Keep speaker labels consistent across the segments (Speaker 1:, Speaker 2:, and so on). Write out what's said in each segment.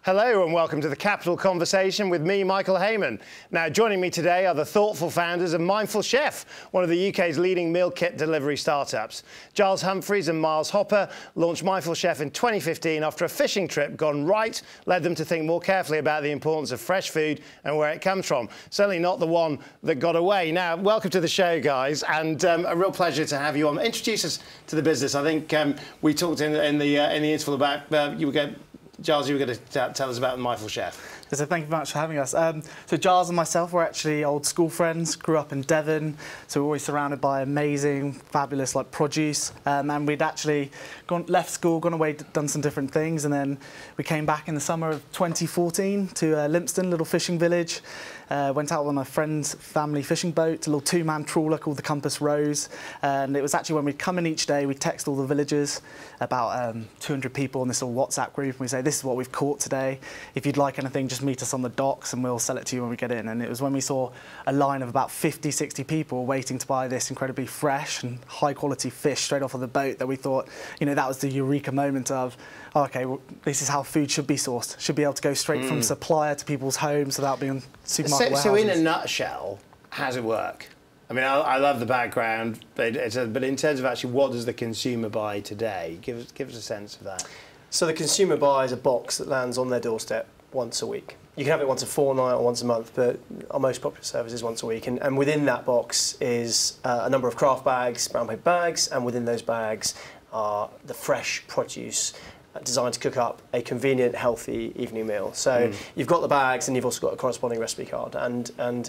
Speaker 1: Hello and welcome to the Capital Conversation with me, Michael Hayman. Now, joining me today are the thoughtful founders of Mindful Chef, one of the UK's leading meal kit delivery startups. Giles Humphries and Myles launched Mindful Chef in 2015 after a fishing trip gone right led them to think more carefully about the importance of fresh food and where it comes from. Certainly not the one that got away. Now, welcome to the show, guys, and a real pleasure to have you on. Introduce us to the business. I think we talked in the interval about Giles, you were going to tell us about Mindful Chef.
Speaker 2: So thank you very much for having us. So Giles and myself were actually old school friends, grew up in Devon, so we're always surrounded by amazing, fabulous produce. And we'd actually left school, gone away, done some different things, and then we came back in the summer of 2014 to Lympstone, a little fishing village. Went out on a friend's family fishing boat, a little two-man trawler called the Compass Rose. And it was actually when we'd come in each day, we'd text all the villagers, about 200 people in this little WhatsApp group, and we'd say, this is what we've caught today. If you'd like anything, just meet us on the docks and we'll sell it to you when we get in. And it was when we saw a line of about 50, 60 people waiting to buy this incredibly fresh and high-quality fish straight off of the boat that we thought, you know, that was the eureka moment of, oh, OK, well, this is how food should be sourced. Should be able to go straight from supplier to people's homes without being supermarket warehouses.
Speaker 1: So in a nutshell, how does it work? I mean, I love the background, but in terms of actually what does the consumer buy today? Give us a sense of that.
Speaker 3: So the consumer buys a box that lands on their doorstep once a week. You can have it once a fortnight or once a month, but our most popular service is once a week. And within that box is a number of craft bags, brown paper bags, and within those bags are the fresh produce designed to cook up a convenient, healthy evening meal. So you've got the bags and you've also got a corresponding recipe card. And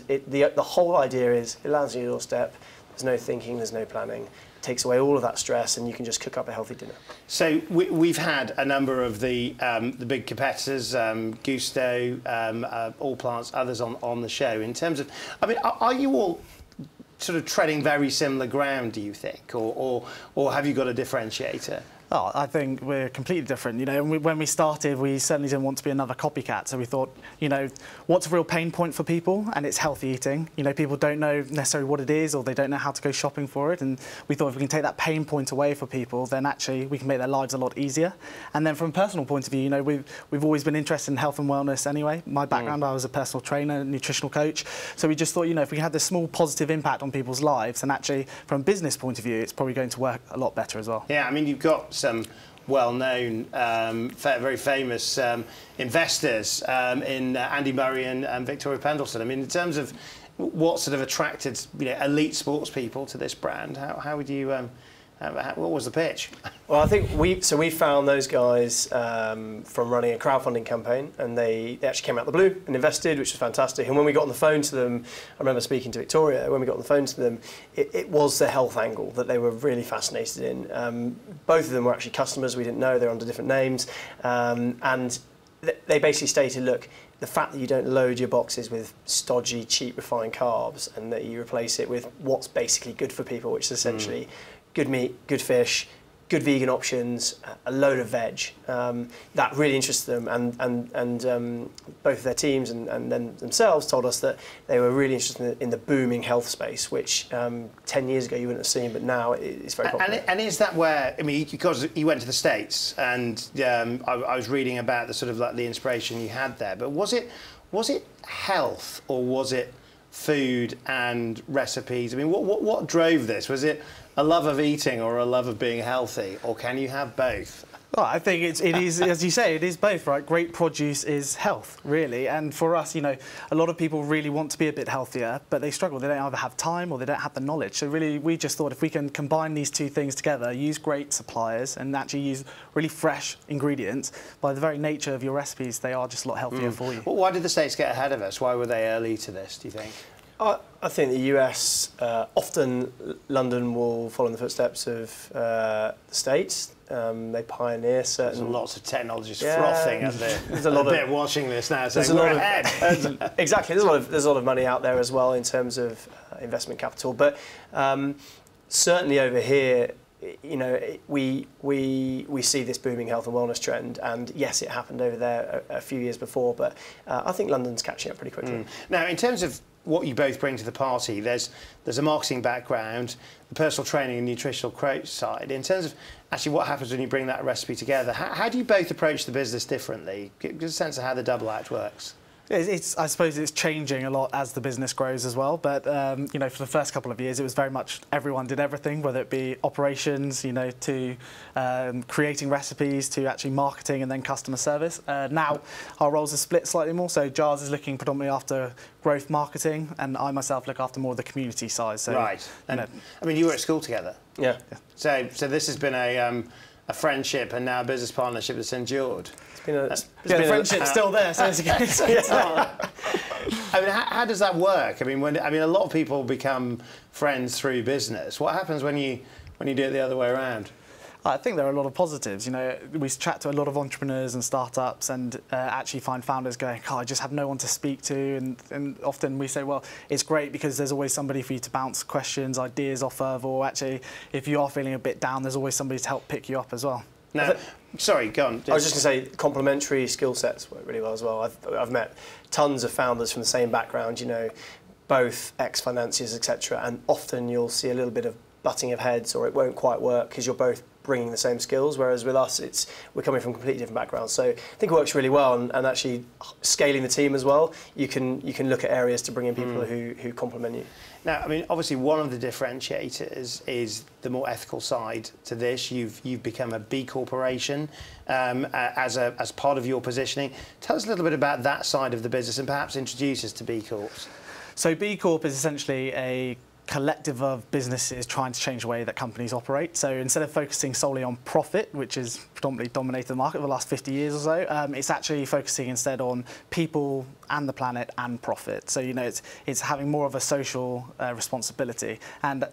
Speaker 3: the whole idea is it lands on your doorstep, there's no thinking, there's no planning. It takes away all of that stress and you can just cook up a healthy dinner.
Speaker 1: So we've had a number of the big competitors, Gusto, All Plants, others on the show. In terms of, I mean, are you all sort of treading very similar ground, do you think, or have you got a differentiator?
Speaker 2: Oh, I think we're completely different. You know, when we started, we certainly didn't want to be another copycat. So we thought, you know, what's a real pain point for people? And it's healthy eating. You know, people don't know necessarily what it is, or they don't know how to go shopping for it. And we thought if we can take that pain point away for people, then actually we can make their lives a lot easier. And then from a personal point of view, you know, we've always been interested in health and wellness anyway. My background, I was a personal trainer, nutritional coach. So we just thought, you know, if we had this small positive impact on people's lives, and actually from a business point of view, it's probably going to work a lot better as well.
Speaker 1: Yeah, I mean, you've got some well-known, very famous investors in Andy Murray and Victoria Pendleton. I mean, in terms of what sort of attracted elite sports people to this brand, how would you? What was the pitch?
Speaker 3: Well, I think we found those guys from running a crowdfunding campaign, and they actually came out of the blue and invested, which was fantastic. And when we got on the phone to them, I remember speaking to Victoria, when we got on the phone to them, it was the health angle that they were really fascinated in. Both of them were actually customers we didn't know, they were under different names, and they basically stated, look, the fact that you don't load your boxes with stodgy, cheap, refined carbs, and that you replace it with what's basically good for people, which is essentially good meat, good fish, good vegan options, a load of veg. That really interested them, and both of their teams and then themselves told us that they were really interested in the booming health space, which 10 years ago you wouldn't have seen, but now it's very popular.
Speaker 1: And is that where, I mean, because you went to the States, and I was reading about the sort of the inspiration you had there, but was it health, or was it food and recipes? I mean, what drove this? Was it a love of eating or a love of being healthy, or can you have both?
Speaker 2: Well, I think it is, as you say, it is both, right? Great produce is health, really. And for us, you know, a lot of people really want to be a bit healthier, but they struggle. They don't either have time or they don't have the knowledge. So really, we just thought if we can combine these two things together, use great suppliers and actually use really fresh ingredients, by the very nature of your recipes, they are just a lot healthier for you.
Speaker 1: Well, why did the States get ahead of us? Why were they early to this, do you think?
Speaker 3: I think the US, often London will follow in the footsteps of the States. They pioneer certain...
Speaker 1: There's lots of technologists frothing at
Speaker 3: there's a lot of
Speaker 1: bit watching this now, saying,
Speaker 3: there's
Speaker 1: we're ahead.
Speaker 3: Exactly, there's a lot of money out there as well in terms of investment capital. But certainly over here, you know, we see this booming health and wellness trend, and yes, it happened over there a few years before, but I think London's catching up pretty quickly.
Speaker 1: Now, in terms of what you both bring to the party. There's a marketing background, the personal training and nutritional coach side. In terms of actually what happens when you bring that recipe together, how do you both approach the business differently? Give us a sense of how the double act works.
Speaker 2: I suppose it's changing a lot as the business grows as well. But you know, for the first couple of years, it was very much everyone did everything, whether it be operations, you know, to creating recipes, to actually marketing, and then customer service. Now our roles are split slightly more. So Giles is looking predominantly after growth marketing, and I myself look after more of the community side. So,
Speaker 1: right. And I mean, you were at school together.
Speaker 3: Yeah.
Speaker 1: So this has been a friendship and now a business partnership that's endured.
Speaker 2: The friendship's still there, so it's
Speaker 1: I mean, how does that work? I mean, a lot of people become friends through business. What happens when you do it the other way around?
Speaker 2: I think there are a lot of positives. You know, we chat to a lot of entrepreneurs and startups, and actually find founders going, "Oh, I just have no one to speak to." And often we say, "Well, it's great because there's always somebody for you to bounce questions, ideas off of, or actually, if you are feeling a bit down, there's always somebody to help pick you up as well."
Speaker 1: Now, sorry, go on.
Speaker 3: I was just going to say, complementary skill sets work really well as well. I've met tons of founders from the same background, you know, both ex-financiers, etc. And often you'll see a little bit of butting of heads, or it won't quite work because you're both bringing the same skills, whereas with us, we're coming from completely different backgrounds. So I think it works really well, and actually scaling the team as well. You can look at areas to bring in people who complement you.
Speaker 1: Now, I mean, obviously, one of the differentiators is the more ethical side to this. You've become a B Corporation as part of your positioning. Tell us a little bit about that side of the business, and perhaps introduce us to B Corps.
Speaker 2: So B Corp is essentially a collective of businesses trying to change the way that companies operate. So instead of focusing solely on profit, which has predominantly dominated the market for the last 50 years or so, it's actually focusing instead on people and the planet and profit. So, you know, it's having more of a social responsibility. And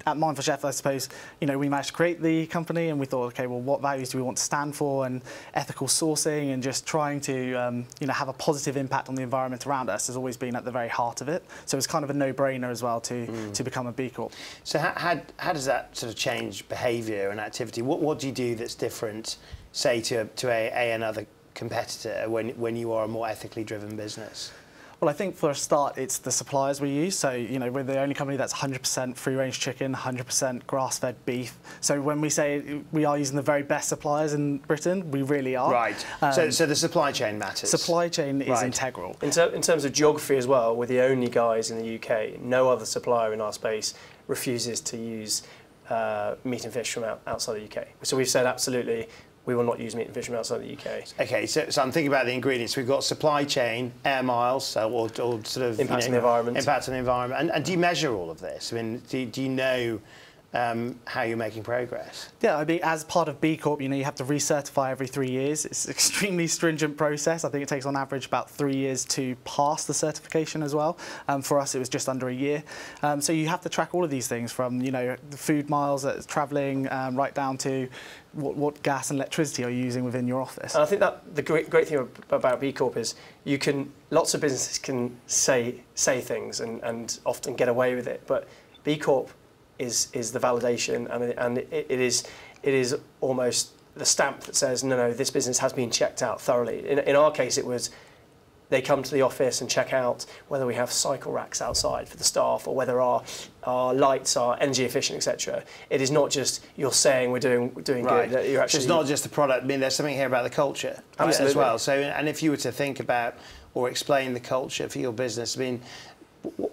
Speaker 2: at Mindful Chef, I suppose, you know, we managed to create the company, and we thought, okay, well, what values do we want to stand for, and ethical sourcing, and just trying to, you know, have a positive impact on the environment around us has always been at the very heart of it. So it's kind of a no-brainer as well to become a B Corp.
Speaker 1: So how does that sort of change behaviour and activity? What do you do that's different, say, to another competitor when you are a more ethically driven business?
Speaker 2: Well, I think for a start, it's the suppliers we use. So, you know, we're the only company that's 100% free-range chicken, 100% grass-fed beef. So when we say we are using the very best suppliers in Britain, we really are.
Speaker 1: Right. So the supply chain matters.
Speaker 2: Supply chain is integral.
Speaker 3: In terms of geography as well, we're the only guys in the UK. No other supplier in our space refuses to use meat and fish from outside the UK. So we've said absolutely, we will not use meat and fish from outside the UK.
Speaker 1: Okay, so I'm thinking about the ingredients. We've got supply chain, air miles, or sort of
Speaker 3: impact on the environment.
Speaker 1: Impact on the environment. And do you measure all of this? I mean, do you know how you're making progress?
Speaker 2: Yeah, I mean, as part of B Corp, you know, you have to recertify every 3 years. It's an extremely stringent process. I think it takes on average about 3 years to pass the certification as well. For us, it was just under a year. So you have to track all of these things, from, you know, the food miles that's travelling right down to what gas and electricity are you using within your office.
Speaker 3: And I think that the great thing about B Corp is lots of businesses can say things and often get away with it, but B Corp is the validation, and it is almost the stamp that says, no, this business has been checked out thoroughly. In our case, it was they come to the office and check out whether we have cycle racks outside for the staff, or whether our lights are energy efficient, etc. It is not just you're saying we're doing
Speaker 1: right.
Speaker 3: good. You're actually,
Speaker 1: it's not just the product. I mean, there's something here about the culture as well. So, and if you were to think about or explain the culture for your business, I mean,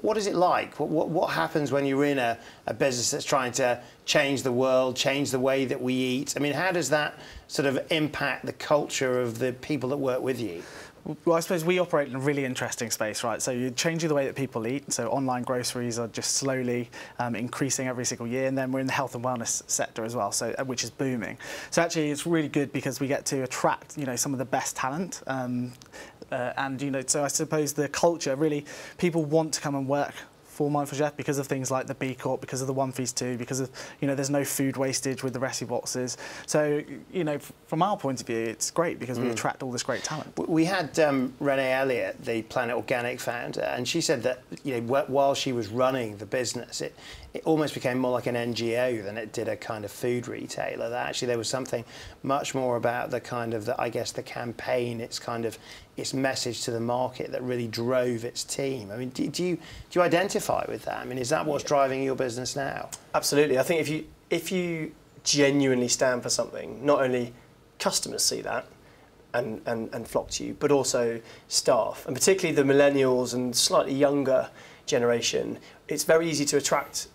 Speaker 1: what is it like? What happens when you're in a business that's trying to change the world, change the way that we eat? I mean, how does that sort of impact the culture of the people that work with you?
Speaker 2: Well, I suppose we operate in a really interesting space, right? So you're changing the way that people eat. So online groceries are just slowly increasing every single year. And then we're in the health and wellness sector as well, so which is booming. So actually, it's really good because we get to attract, you know, some of the best talent. And, you know, so I suppose the culture, really, people want to come and work for Mindful Chef because of things like the B Corp, because of the Humphries too, because of, you know, there's no food wastage with the recipe boxes. So, you know, from our point of view, it's great because we attract all this great talent.
Speaker 1: We had Renee Elliott, the Planet Organic founder, and she said that, you know, while she was running the business, it almost became more like an NGO than it did a kind of food retailer. That actually there was something much more about the kind of, I guess, the campaign, its message to the market that really drove its team. I mean, do you identify with that? I mean, is that what's driving your business now?
Speaker 3: Absolutely. I think if you genuinely stand for something, not only customers see that and flock to you, but also staff, and particularly the millennials and slightly younger generation, it's very easy to attract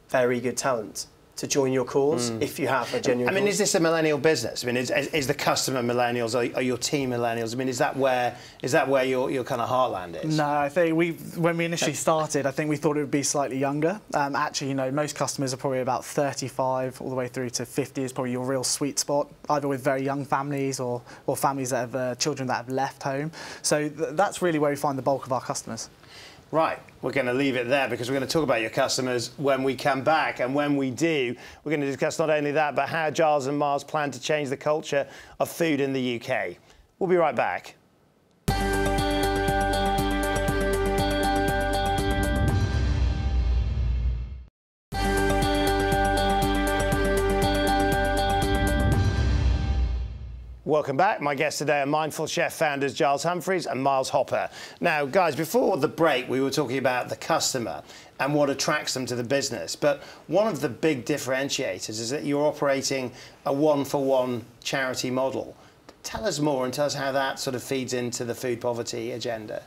Speaker 3: very good talent to join your cause if you have a genuine cause.
Speaker 1: Is this a millennial business? I mean, is the customer millennials? Are your team millennials? I mean, is that where your kind of heartland is?
Speaker 2: No, I think when we initially started, I think we thought it would be slightly younger. Actually, you know, most customers are probably about 35 all the way through to 50 is probably your real sweet spot, either with very young families or families that have children that have left home. So that's really where we find the bulk of our customers.
Speaker 1: Right, we're going to leave it there because we're going to talk about your customers when we come back. And when we do, we're going to discuss not only that, but how Giles and Myles plan to change the culture of food in the UK. We'll be right back. Welcome back. My guests today are Mindful Chef founders Giles Humphries and Myles Hopper. Now, guys, before the break, we were talking about the customer and what attracts them to the business. But one of the big differentiators is that you're operating a one-for-one charity model. Tell us more and tell us how that sort of feeds into the food poverty agenda.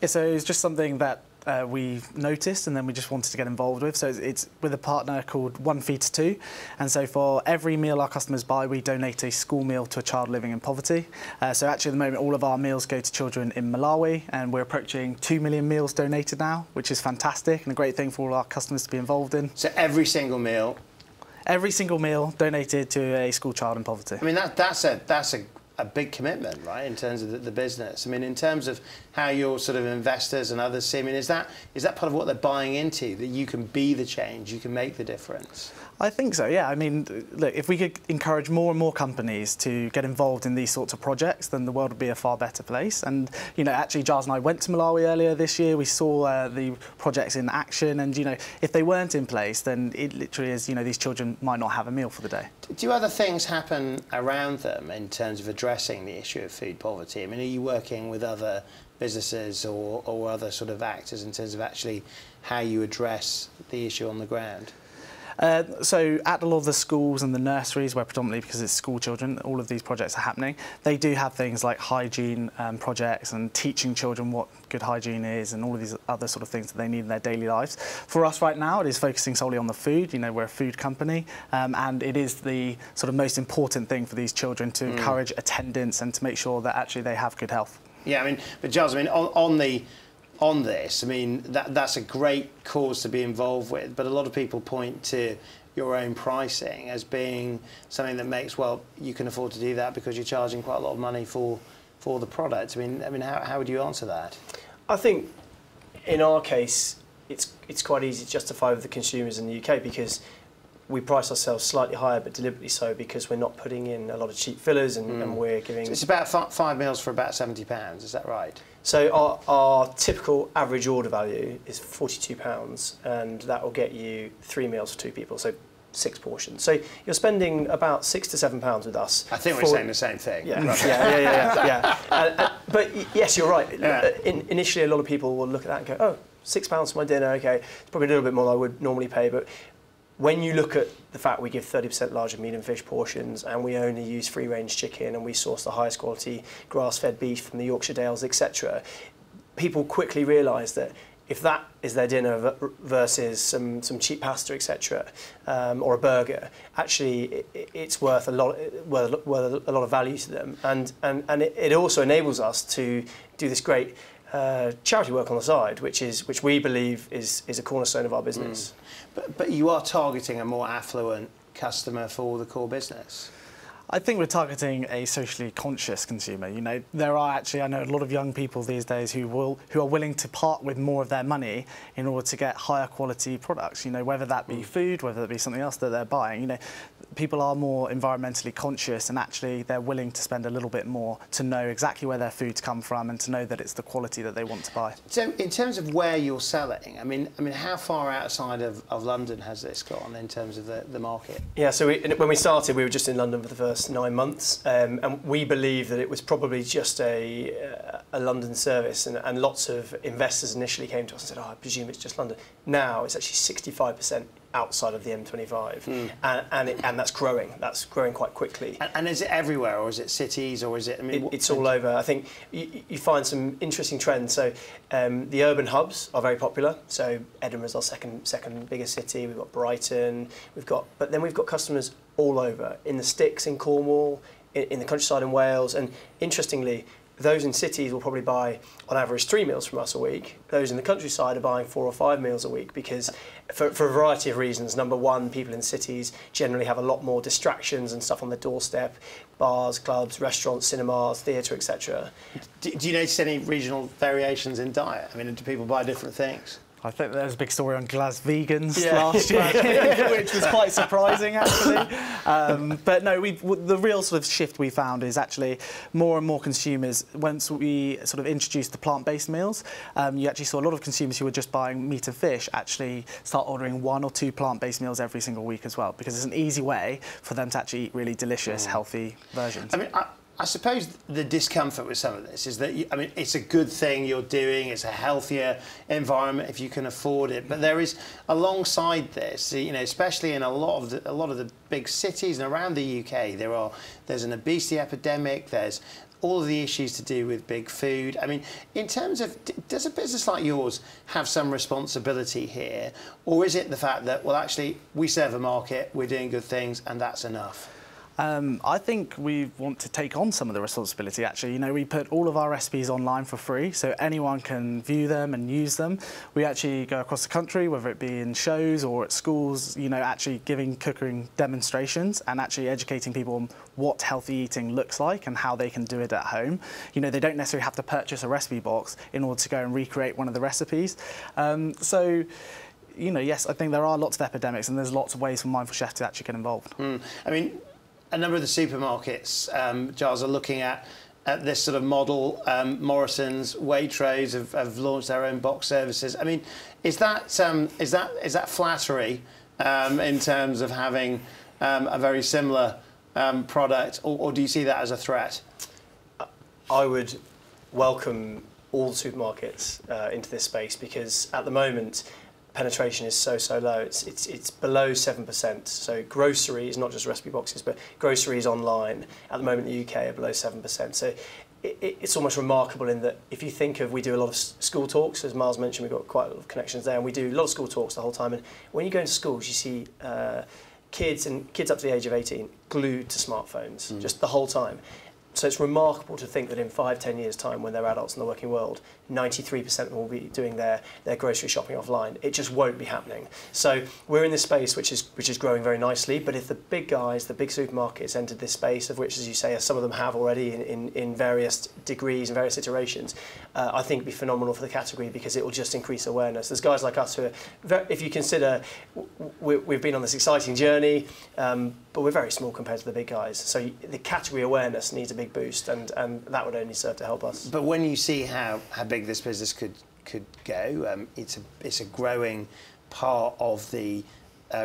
Speaker 2: Yeah, so it's just something that we noticed and then we just wanted to get involved with. So it's with a partner called One Feeds Two, and so for every meal our customers buy, we donate a school meal to a child living in poverty. So actually at the moment all of our meals go to children in Malawi, and we're approaching 2 million meals donated now, which is fantastic and a great thing for all our customers to be involved in.
Speaker 1: So every single meal?
Speaker 2: Every single meal donated to a school child in poverty.
Speaker 1: I mean, that's a big commitment, right, in terms of the business. I mean, in terms of how your sort of investors and others see, I mean, is that part of what they're buying into, that you can be the change, you can make the difference?
Speaker 2: I think so, yeah. I mean, look, if we could encourage more and more companies to get involved in these sorts of projects, then the world would be a far better place. And, you know, actually, Giles and I went to Malawi earlier this year. We saw the projects in action. And, you know, if they weren't in place, then it literally is, you know, these children might not have a meal for the day.
Speaker 1: Do other things happen around them in terms of addressing the issue of food poverty? I mean, are you working with other businesses or other sort of actors in terms of actually how you address the issue on the ground?
Speaker 2: So at a lot of the schools and the nurseries, where predominantly because it's school children, all of these projects are happening, they do have things like hygiene projects and teaching children what good hygiene is and all of these other sort of things that they need in their daily lives. For us right now, it is focusing solely on the food. You know, we're a food company, and it is the sort of most important thing for these children to encourage attendance and to make sure that actually they have good health.
Speaker 1: Yeah, I mean, but Giles, I mean, on this, I mean, that's a great cause to be involved with, but a lot of people point to your own pricing as being something that makes, well, you can afford to do that because you're charging quite a lot of money for the product. I mean, how would you answer that?
Speaker 3: I think in our case, it's quite easy to justify with the consumers in the UK because we price ourselves slightly higher, but deliberately so because we're not putting in a lot of cheap fillers and we're giving...
Speaker 1: So it's about 5 meals for about £70, is that right?
Speaker 3: So our typical average order value is £42, and that will get you 3 meals for 2 people, so 6 portions. So you're spending about £6 to £7 with us.
Speaker 1: I think we're saying the same thing.
Speaker 3: Yeah, yeah. But yes, you're right. Yeah. Initially, a lot of people will look at that and go, oh, £6 for my dinner, okay. It's probably a little bit more than I would normally pay, but when you look at the fact we give 30% larger meat and fish portions and we only use free-range chicken and we source the highest quality grass-fed beef from the Yorkshire Dales, etc., people quickly realise that if that is their dinner versus some cheap pasta, etc., or a burger, actually it's worth a lot of value to them, and it also enables us to do this great charity work on the side, which we believe is a cornerstone of our business.
Speaker 1: But you are targeting a more affluent customer for the core business.
Speaker 2: I think we're targeting a socially conscious consumer. You know, there are actually, I know a lot of young people these days who are willing to part with more of their money in order to get higher quality products. You know, whether that be food, whether it be something else that they're buying. You know, people are more environmentally conscious, and actually they're willing to spend a little bit more to know exactly where their food's come from and to know that it's the quality that they want to buy.
Speaker 1: So, in terms of where you're selling, I mean, how far outside of London has this gone in terms of the market?
Speaker 3: Yeah, so when we started, we were just in London for the first 9 months, and we believe that it was probably just a London service, and lots of investors initially came to us and said, "Oh, I presume it's just London." Now it's actually 65% outside of the M25, and that's growing. That's growing quite quickly.
Speaker 1: And is it everywhere, or is it cities, or is it? I mean,
Speaker 3: it's all over. I think you find some interesting trends. So the urban hubs are very popular. So Edinburgh's our second biggest city. We've got Brighton. But then we've got customers all over, in the sticks in Cornwall, in the countryside in Wales, and interestingly, those in cities will probably buy, on average, 3 meals from us a week. Those in the countryside are buying 4 or 5 meals a week because, for a variety of reasons. Number one, people in cities generally have a lot more distractions and stuff on their doorstep: bars, clubs, restaurants, cinemas, theatre, etc.
Speaker 1: Do you notice any regional variations in diet? I mean, do people buy different things?
Speaker 2: I think there was a big story on Glas vegans last year, which was quite surprising, actually. But no, the real sort of shift we found is actually more and more consumers, once we sort of introduced the plant-based meals, you actually saw a lot of consumers who were just buying meat and fish actually start ordering 1 or 2 plant-based meals every single week as well, because it's an easy way for them to actually eat really delicious, healthy versions.
Speaker 1: I mean, I suppose the discomfort with some of this is that, I mean, it's a good thing you're doing, it's a healthier environment if you can afford it, but there is, alongside this, you know, especially in a lot of the big cities and around the UK, there's an obesity epidemic, there's all of the issues to do with big food. I mean, in terms of, does a business like yours have some responsibility here, or is it the fact that, well, actually, we serve a market, we're doing good things, and that's enough?
Speaker 2: I think we want to take on some of the responsibility, actually. You know, we put all of our recipes online for free, so anyone can view them and use them. We actually go across the country, whether it be in shows or at schools, you know, actually giving cooking demonstrations and actually educating people on what healthy eating looks like and how they can do it at home. You know, they don't necessarily have to purchase a recipe box in order to go and recreate one of the recipes. So, you know, yes, I think there are lots of epidemics and there's lots of ways for Mindful Chef to actually get involved.
Speaker 1: I mean, a number of the supermarkets, Giles, are looking at this sort of model. Morrison's, Waitrose have launched their own box services. I mean, is that flattery in terms of having a very similar product, or do you see that as a threat?
Speaker 3: I would welcome all the supermarkets into this space, because at the moment penetration is so low. It's below 7%. So groceries, not just recipe boxes, but groceries online at the moment in the UK are below 7%. So it's almost remarkable in that if you think of, we do a lot of school talks, as Myles mentioned, we've got quite a lot of connections there, and we do a lot of school talks the whole time. And when you go into schools, you see kids up to the age of 18 glued to smartphones just the whole time. So it's remarkable to think that in 5-10 years' time, when they're adults in the working world, 93% of them will be doing their grocery shopping offline. It just won't be happening. So we're in this space which is growing very nicely. But if the big guys, the big supermarkets entered this space, of which, as you say, some of them have already in various degrees and various iterations, I think it'd be phenomenal for the category, because it will just increase awareness. There's guys like us who are, if you consider, we've been on this exciting journey, but we're very small compared to the big guys. So the category awareness needs a big boost, and that would only serve to help us.
Speaker 1: But when you see how big this business could go, it's a growing part of the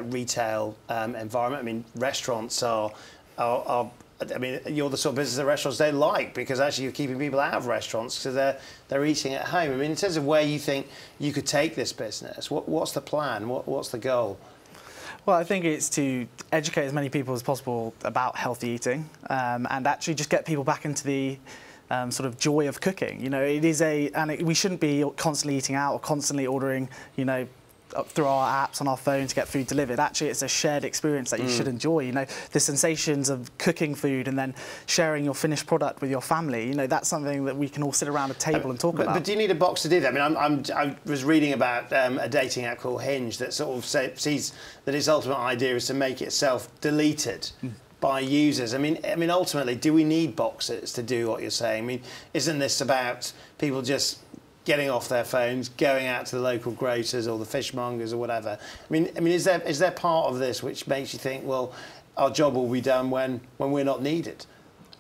Speaker 1: retail environment. I mean, restaurants are I mean, you're the sort of business that restaurants don't like, because actually you're keeping people out of restaurants because they're eating at home. I mean, in terms of where you think you could take this business, what's the plan? What's the goal?
Speaker 2: Well, I think it's to educate as many people as possible about healthy eating, and actually just get people back into the sort of joy of cooking. You know, we shouldn't be constantly eating out or constantly ordering, you know, through our apps on our phone to get food delivered. Actually, it's a shared experience that you should enjoy. You know, the sensations of cooking food and then sharing your finished product with your family. You know, that's something that we can all sit around a table and talk about.
Speaker 1: But do you need a box to do that? I mean, I was reading about a dating app called Hinge that sort of sees that its ultimate idea is to make itself deleted by users. I mean, ultimately, do we need boxes to do what you're saying? I mean, isn't this about people just getting off their phones, going out to the local grocers or the fishmongers or whatever? I mean, is there part of this which makes you think, well, our job will be done when we're not needed?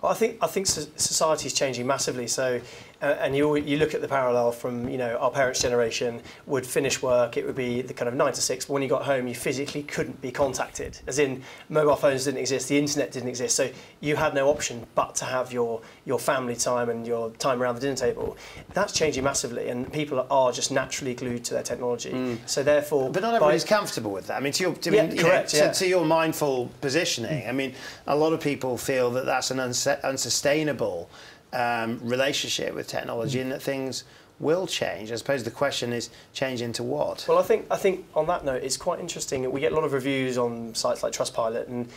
Speaker 3: Well, I think society is changing massively. So, and you look at the parallel from our parents' generation would finish work. It would be the kind of 9 to 6. But when you got home, you physically couldn't be contacted. As in, mobile phones didn't exist, the internet didn't exist. So you had no option but to have your family time and your time around the dinner table. That's changing massively, and people are just naturally glued to their technology. So therefore,
Speaker 1: but not everybody's comfortable with that. I mean, to your mindful positioning. I mean, a lot of people feel that that's an unsustainable relationship with technology, and that things will change. I suppose the question is, change into what?
Speaker 3: Well, I think on that note, it's quite interesting. We get a lot of reviews on sites like Trustpilot, and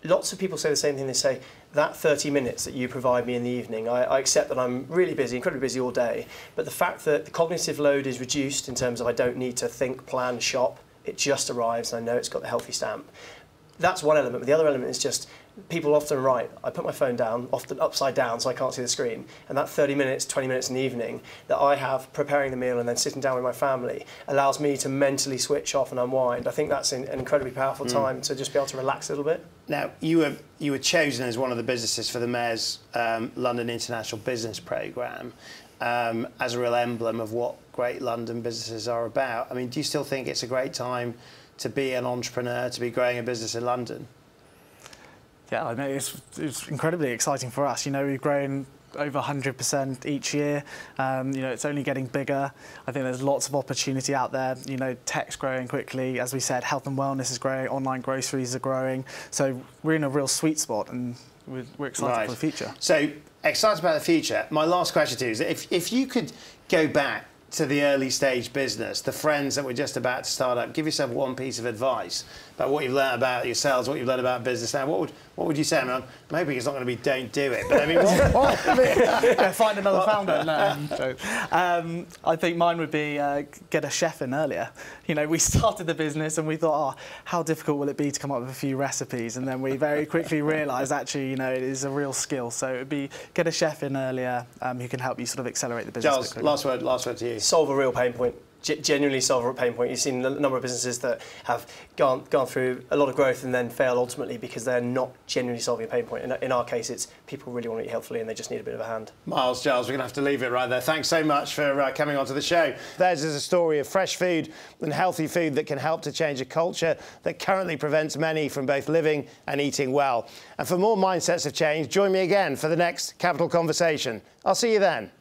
Speaker 3: lots of people say the same thing. They say, that 30 minutes that you provide me in the evening, I accept that I'm really busy, incredibly busy all day, but the fact that the cognitive load is reduced in terms of I don't need to think, plan, shop, it just arrives and I know it's got the healthy stamp. That's one element, but the other element is just people often write, I put my phone down, often upside down so I can't see the screen, and that 30 minutes, 20 minutes in the evening that I have preparing the meal and then sitting down with my family allows me to mentally switch off and unwind. I think that's an incredibly powerful time to just be able to relax a little bit.
Speaker 1: Now, you were chosen as one of the businesses for the Mayor's London International Business Programme as a real emblem of what great London businesses are about. I mean, do you still think it's a great time to be an entrepreneur, to be growing a business in London?
Speaker 2: Yeah, I know it's incredibly exciting for us. We've grown over 100% each year. It's only getting bigger. I think there's lots of opportunity out there. Tech's growing quickly. As we said, health and wellness is growing, online groceries are growing. So we're in a real sweet spot, and we're excited for the future.
Speaker 1: So, excited about the future. My last question to you is, if you could go back to the early stage business, the friends that were just about to start up, give yourself one piece of advice about what you've learned about yourselves, what you've learned about business now. What would you say? I mean, I'm hoping it's not going to be don't do it, but I mean,
Speaker 2: find another founder. No. I think mine would be get a chef in earlier. We started the business and we thought, how difficult will it be to come up with a few recipes? And then we very quickly realised actually, it is a real skill. So it would be get a chef in earlier who can help you sort of accelerate the business.
Speaker 1: Giles, last word to you.
Speaker 3: Solve a real pain point. Genuinely solve a pain point. You've seen a number of businesses that have gone through a lot of growth and then fail ultimately because they're not genuinely solving a pain point. In our case, it's people really want to eat healthily and they just need a bit of a hand.
Speaker 1: Myles, Giles, we're going to have to leave it right there. Thanks so much for coming onto the show. Theirs is a story of fresh food and healthy food that can help to change a culture that currently prevents many from both living and eating well. And for more mindsets of change, join me again for the next Capital Conversation. I'll see you then.